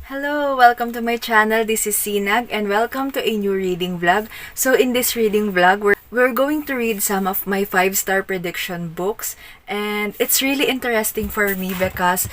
Hello, welcome to my channel. This is Sinag and welcome to a new reading vlog. So in this reading vlog, we're going to read some of my 5-star prediction books, and it's really interesting for me because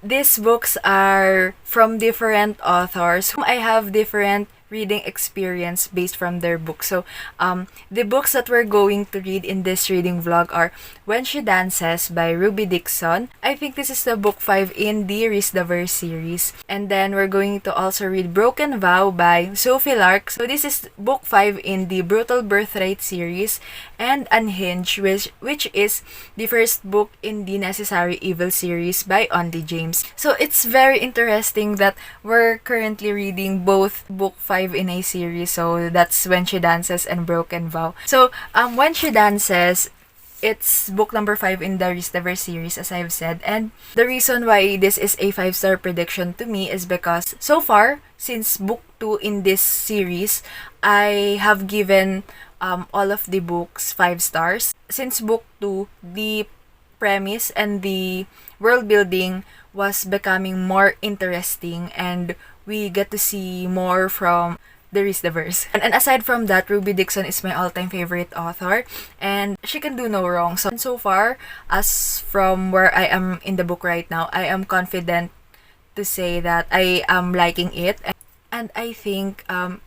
these books are from different authors. I have different reading experience based from their books. So the books that we're going to read in this reading vlog are When She Dances by Ruby Dixon. I think this is the book 5 in the Risdaverse series. And then we're going to also read Broken Vow by Sophie Lark. So this is book 5 in the Brutal Birthright series. And Unhinged, which is the first book in the Necessary Evil series by Onley. So it's very interesting that we're currently reading both book 5 in a series. So that's When She Dances and Broken Vow. So When She Dances, it's book number 5 in the Risdaverse series, as I've said. And the reason why this is a 5-star prediction to me is because so far, since book 2 in this series, I have given all of the books 5 stars. Since book 2, the premise and the world building was becoming more interesting, and we get to see more from the Risdaverse. And aside from that, Ruby Dixon is my all-time favorite author, and she can do no wrong. So far, as from where I am in the book right now, I am confident to say that I am liking it. And I think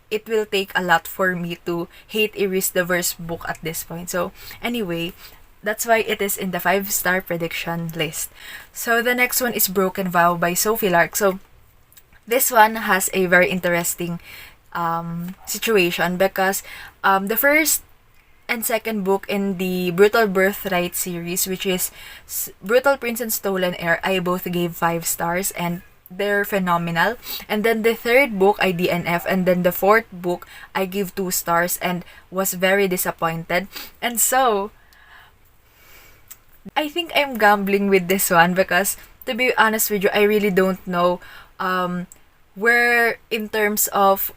it will take a lot for me to hate a Risdaverse book at this point. So anyway, that's why it is in the 5-star prediction list. So the next one is Broken Vow by Sophie Lark. So this one has a very interesting situation because the first and second book in the Brutal Birthright series, which is Brutal Prince and Stolen Heir, I both gave 5 stars and they're phenomenal. And then the third book I DNF, and then the fourth book I give 2 stars and was very disappointed. And so I think I'm gambling with this one because, to be honest with you, I really don't know where in terms of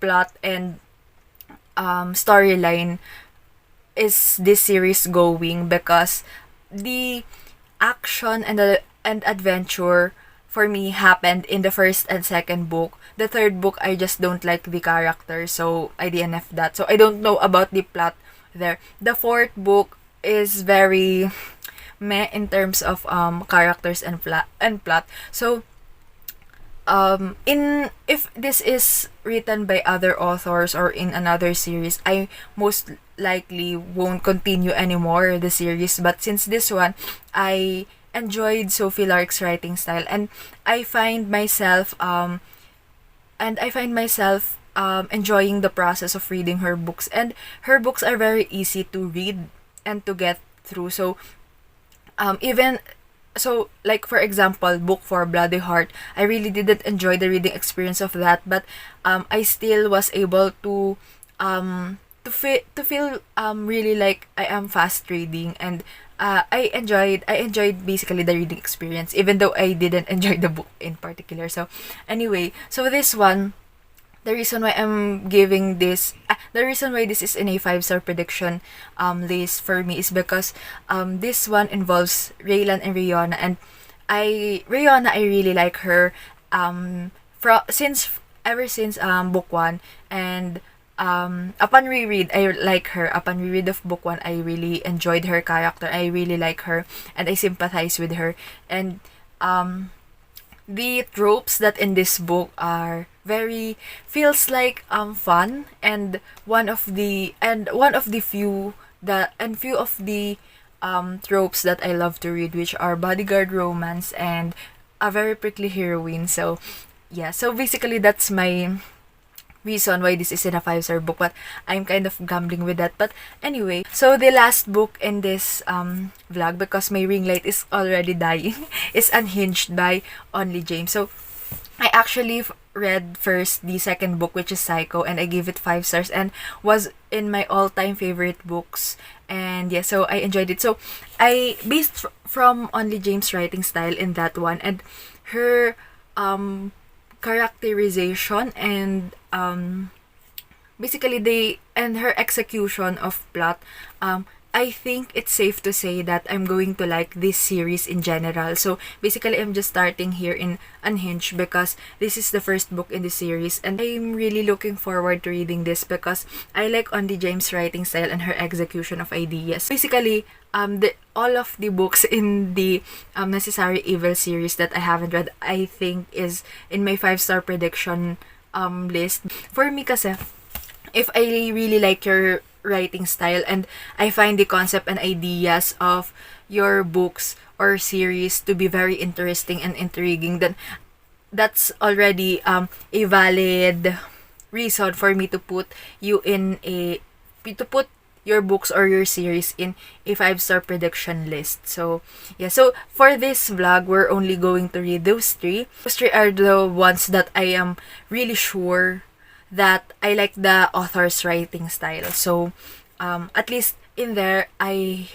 plot and storyline is this series going, because the action and adventure for me happened in the first and second book. The third book, I just don't like the character, so I DNF that. So I don't know about the plot there. The fourth book is very meh in terms of characters and plot. So if this is written by other authors or in another series, I most likely won't continue anymore the series. But since this one, I enjoyed Sophie Lark's writing style, and I find myself enjoying the process of reading her books, and her books are very easy to read and to get through. So like for example, book 4, Bloody Heart, I really didn't enjoy the reading experience of that, but I still was able to feel really like I am fast reading, and I enjoyed basically the reading experience, even though I didn't enjoy the book in particular. So anyway, so this one, the reason why I'm giving this, the reason why this is in a 5-star prediction list for me is because this one involves Raylan and Rihanna, and Rihanna, I really like her ever since book 1, and upon reread, I like her. Upon reread of book 1, I really enjoyed her character. I really like her, and I sympathize with her. And the tropes that in this book are very feels like fun, and one of the few of the tropes that I love to read, which are bodyguard romance and a very prickly heroine. So yeah, so basically that's my reason why this is in a 5-star book, but I'm kind of gambling with that. But anyway, so the last book in this vlog, because my ring light is already dying, is Unhinged by Onley. So I actually read first the second book, which is Psycho, and I gave it 5 stars and was in my all-time favorite books. And yeah, so I enjoyed it. So I based from Onley writing style in that one, and her characterization and basically her execution of plot I think it's safe to say that I'm going to like this series in general. So basically, I'm just starting here in Unhinged because this is the first book in the series, and I'm really looking forward to reading this because I like Onley James' writing style and her execution of ideas. Basically, all of the books in the Necessary Evil series that I haven't read, I think is in my 5-star prediction list. For me kasi, if I really like your writing style and I find the concept and ideas of your books or series to be very interesting and intriguing, then that's already a valid reason for me to put you in a to put your books or your series in a 5-star prediction list. So yeah, so for this vlog, we're only going to read those three. Those three are the ones that I am really sure that I like the author's writing style. So at least in there, I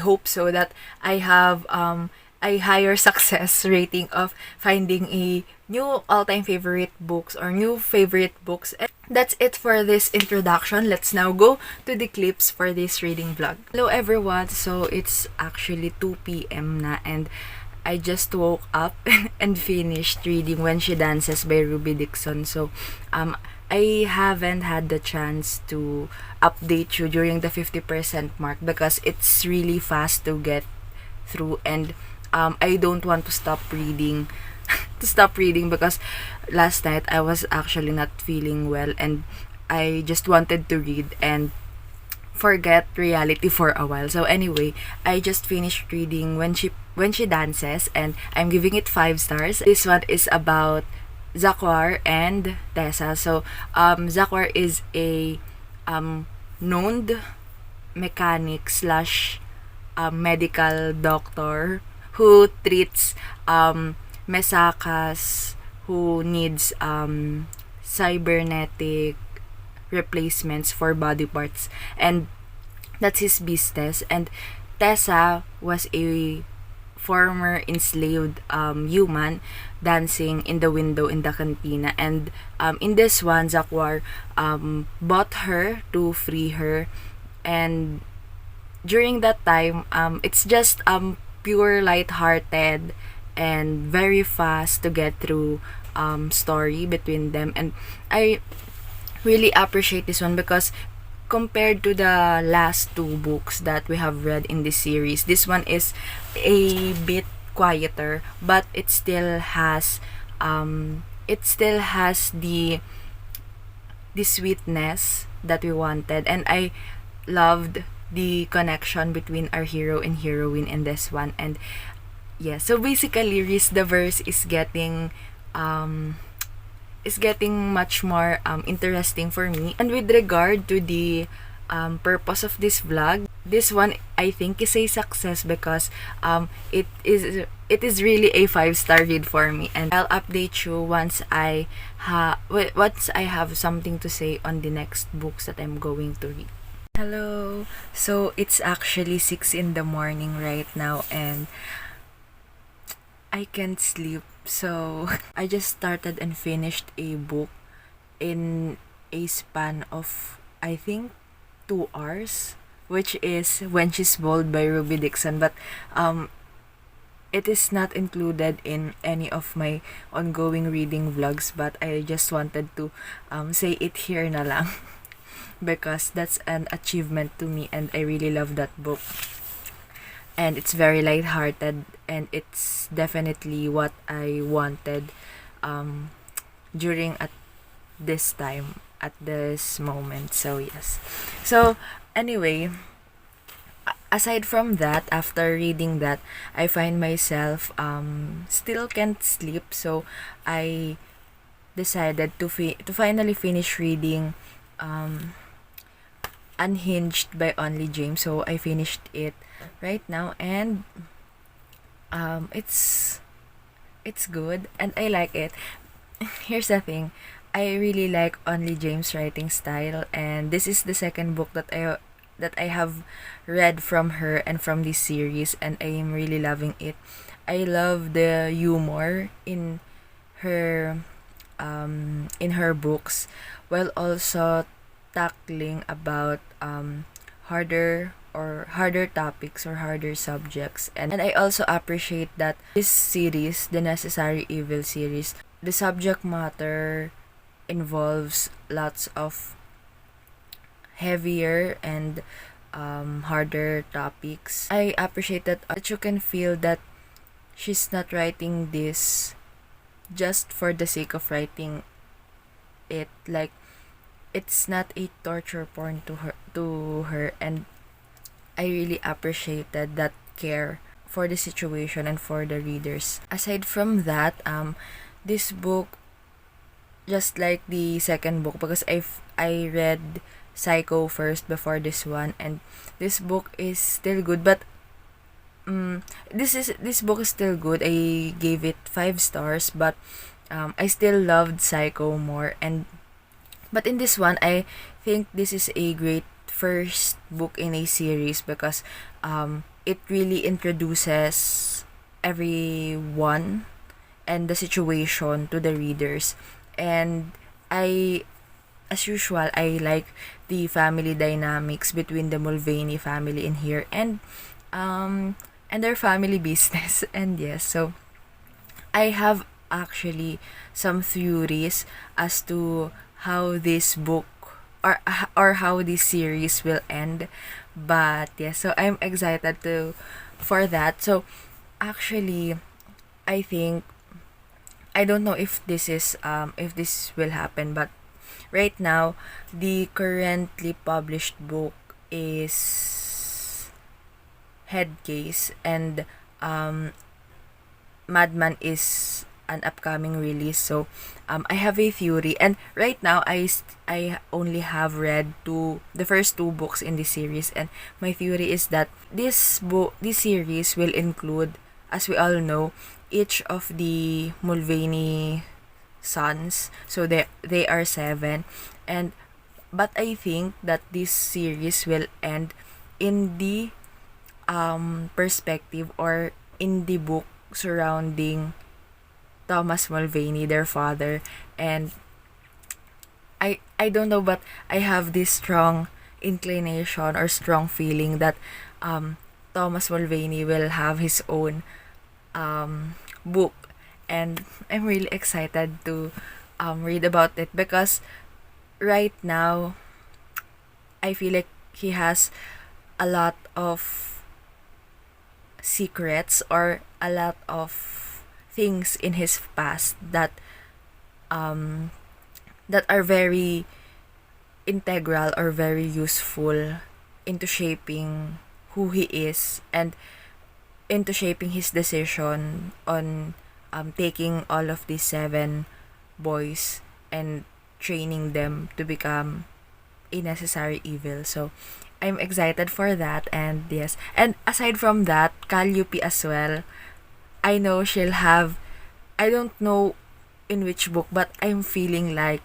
hope so that I have a higher success rating of finding a new all-time favorite books or new favorite books. And that's it for this introduction. Let's now go to the clips for this reading vlog. Hello everyone. So it's actually 2 p.m. na, and I just woke up and finished reading When She Dances by Dixon. So I haven't had the chance to update you during the 50% mark because it's really fast to get through, and I don't want to stop reading because last night I was actually not feeling well, and I just wanted to read and forget reality for a while. So anyway, I just finished reading When She Dances, and I'm giving it 5 stars. This one is about Zakwar and Tessa. So Zakwar is a known mechanic slash medical doctor who treats mesakas who needs cybernetic replacements for body parts, and that's his business. And Tessa was a former enslaved human dancing in the window in the cantina, and in this one, Zakwar bought her to free her, and during that time, it's just pure light-hearted and very fast to get through story between them. And I really appreciate this one because compared to the last 2 books that we have read in this series, this one is a bit quieter, but it still has the sweetness that we wanted, and I loved the connection between our hero and heroine in this one. And yeah, so basically Risdaverse is getting much more interesting for me. And with regard to the purpose of this vlog, this one I think is a success because it is really a 5-star read for me, and I'll update you once I have something to say on the next books that I'm going to read. Hello. So it's actually 6 in the morning right now, and I can't sleep. So I just started and finished a book in a span of, I think, 2 hours, which is When She's Bold by Dixon. But it is not included in any of my ongoing reading vlogs, but I just wanted to say it here na lang because that's an achievement to me, and I really love that book. And it's very lighthearted, and it's definitely what I wanted during at this time, at this moment. So yes. So anyway, aside from that, after reading that, I find myself still can't sleep. So I decided to finally finish reading Unhinged by Onley James. So I finished it right now, and it's good and I like it. Here's the thing, I really like Onley James' writing style, and this is the second book that I have read from her and from this series, and I am really loving it. I love the humor in her books, while also tackling about harder topics or harder subjects. And I also appreciate that this series, the Necessary Evil series, the subject matter involves lots of heavier and harder topics. I appreciate that you can feel that she's not writing this just for the sake of writing it. Like, it's not a torture porn to her, and I really appreciated that care for the situation and for the readers. Aside from that, this book, just like the second book, because I read Psycho first before this one, and this book is still good, but this book is still good. I gave it 5 stars, but I still loved Psycho more. But in this one, I think this is a great first book in a series, because it really introduces everyone and the situation to the readers. And as usual, I like the family dynamics between the Mulvaney family in here, and their family business. And yes, so I have actually some theories as to how this book or how this series will end. But yes, so I'm excited for that. So actually, I think, I don't know if this will happen, but right now the currently published book is Head Case, and Madman is an upcoming release. So I have a theory, and right now I only have read the first 2 books in this series, and my theory is that this series will include, as we all know, each of the Mulvaney sons. So they are 7, and but I think that this series will end in the perspective, or in the book surrounding Thomas Mulvaney, their father. And I don't know, but I have this strong inclination or strong feeling that Thomas Mulvaney will have his own book, and I'm really excited to read about it, because right now I feel like he has a lot of secrets, or a lot of things in his past that are very integral or very useful into shaping who he is, and into shaping his decision on taking all of these 7 boys and training them to become a necessary evil. So I'm excited for that. And yes, and aside from that, Calliope as well, I know she'll have, I don't know in which book, but I'm feeling like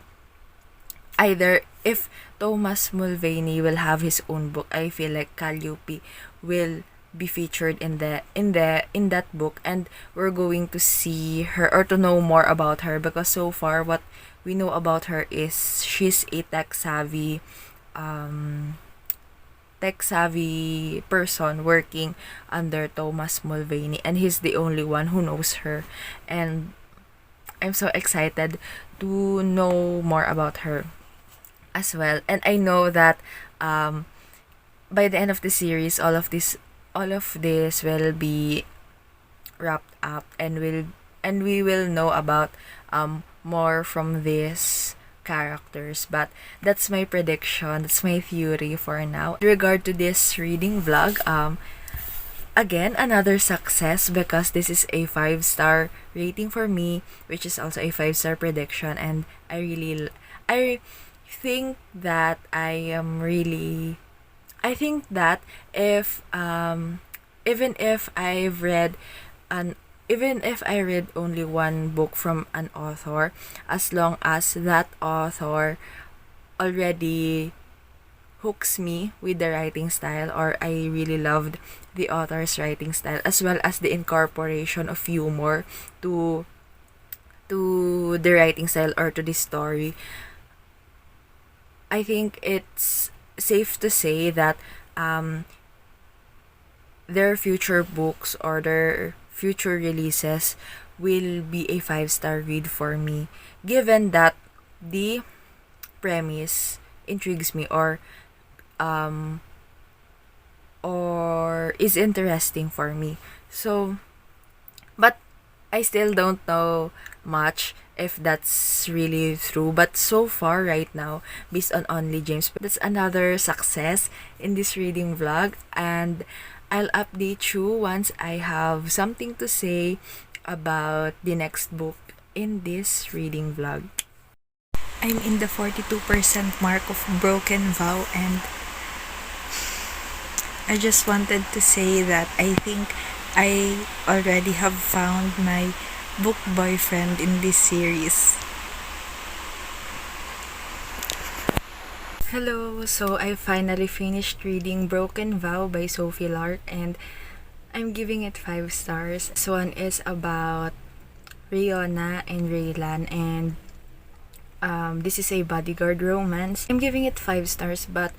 either if Thomas Mulvaney will have his own book, I feel like Calliope will be featured in that book, and we're going to see her, or to know more about her, because so far what we know about her is she's a tech savvy person working under Thomas Mulvaney, and he's the only one who knows her. And I'm so excited to know more about her as well. And I know that by the end of the series, all of this will be wrapped up, and we will know about more from these characters. But that's my prediction, that's my theory for now. In regard to this reading vlog, again, another success, because this is a 5-star rating for me, which is also a 5-star prediction. And I think that I think that if even if I read only one book from an author, as long as that author already hooks me with the writing style, or I really loved the author's writing style, as well as the incorporation of humor to the writing style or to the story, I think it's safe to say that their future books or their future releases will be a 5-star read for me, given that the premise intrigues me or is interesting for me. So, but I still don't know much if that's really true. But so far, right now, based on Only James, that's another success in this reading vlog. And I'll update you once I have something to say about the next book in this reading vlog. I'm in the 42% mark of Broken Vow, and I just wanted to say that I think I already have found my book boyfriend in this series. Hello, so I finally finished reading Broken Vow by Sophie Lark, and I'm giving it 5 stars. This one is about Rihanna and Raylan, and this is a bodyguard romance. I'm giving it 5 stars, but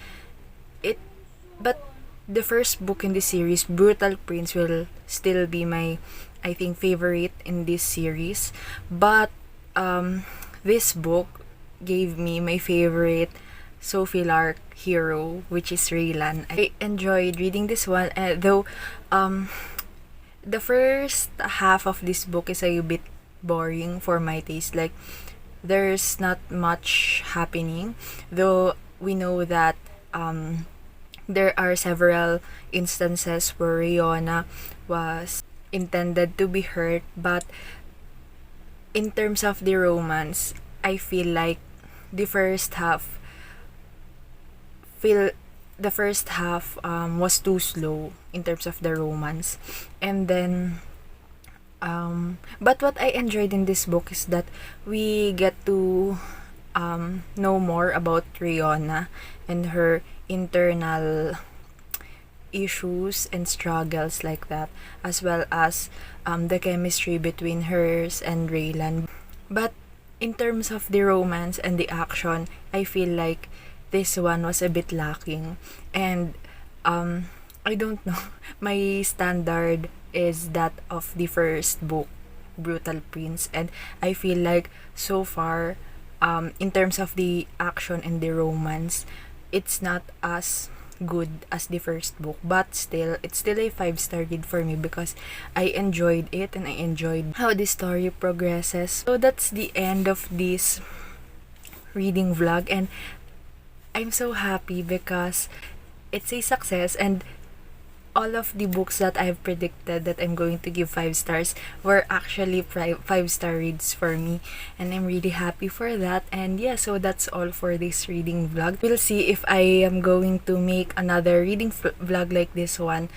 the first book in this series, Brutal Prince, will still be my, I think, favorite in this series. But this book gave me my favorite Sophie Lark hero, which is Raylan. I enjoyed reading this one, though the first half of this book is a bit boring for my taste. Like, there's not much happening, though we know that there are several instances where Rihanna was intended to be hurt, but in terms of the romance, I feel like the first half was too slow in terms of the romance. And then but what I enjoyed in this book is that we get to know more about Rihanna and her internal issues and struggles like that, as well as the chemistry between hers and Raylan. But in terms of the romance and the action, I feel like this one was a bit lacking. And I don't know, my standard is that of the first book, Brutal Prince, and I feel like so far, in terms of the action and the romance, it's not as good as the first book, but still, it's still a 5-star read for me because I enjoyed it and I enjoyed how the story progresses. So that's the end of this reading vlog, and I'm so happy because it's a success, and all of the books that I've predicted that I'm going to give 5 stars were actually 5-star reads for me, and I'm really happy for that. And yeah, so that's all for this reading vlog. We'll see if I am going to make another reading vlog like this one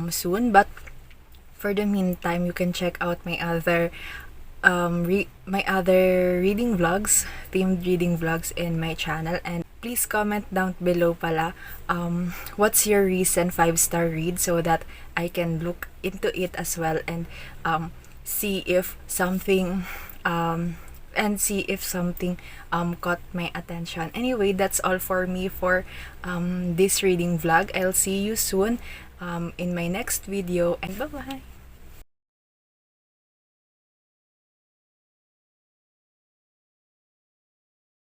soon, but for the meantime, you can check out my other reading vlogs, themed reading vlogs in my channel. And please comment down below pala what's your recent 5-star read, so that I can look into it as well and see if something caught my attention. Anyway, that's all for me for this reading vlog. I'll see you soon in my next video, and bye bye.